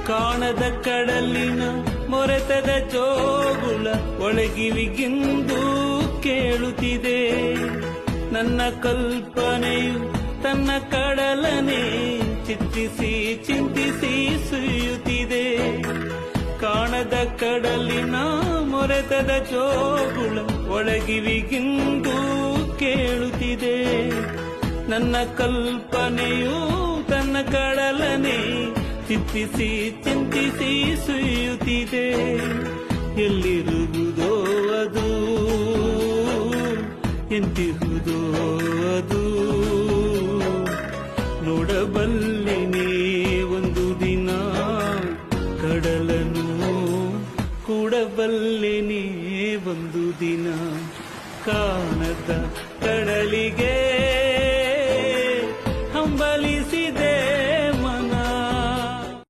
ಕಾಣದ ಕಡಲಿನ ಮೊರೆತದ ಜೋಗುಳ ಒಳಗಿವಿಗಿಂದು ಕೇಳುತ್ತಿದೆ. ನನ್ನ ಕಲ್ಪನೆಯು ತನ್ನ ಕಡಲನೆ ಚಿಂತಿಸಿ ಸುಯ್ಯುತ್ತಿದೆ. ಕಾಣದ ಕಡಲಿನ ಮೊರೆತದ ಜೋಗುಳ ಒಳಗಿವಿಗಿಂದು ಕೇಳುತ್ತಿದೆ. ನನ್ನ ಕಲ್ಪನೆಯು ತನ್ನ ಕಡಲನೆ ಚಿಂತಿಸಿ ಸುಯ್ಯುತ್ತಿದೆ. ಎಲ್ಲಿರುವುದೋ ಅದು, ಎಂತಿರುವುದೋ ಅದು, ನೋಡಬಲ್ಲೆನೇ ಒಂದು ದಿನ ಕಡಲನು, ಕೂಡಬಲ್ಲೆನೇ ಒಂದು ದಿನ. ಕಾಣದ ಕಡಲಿಗೆ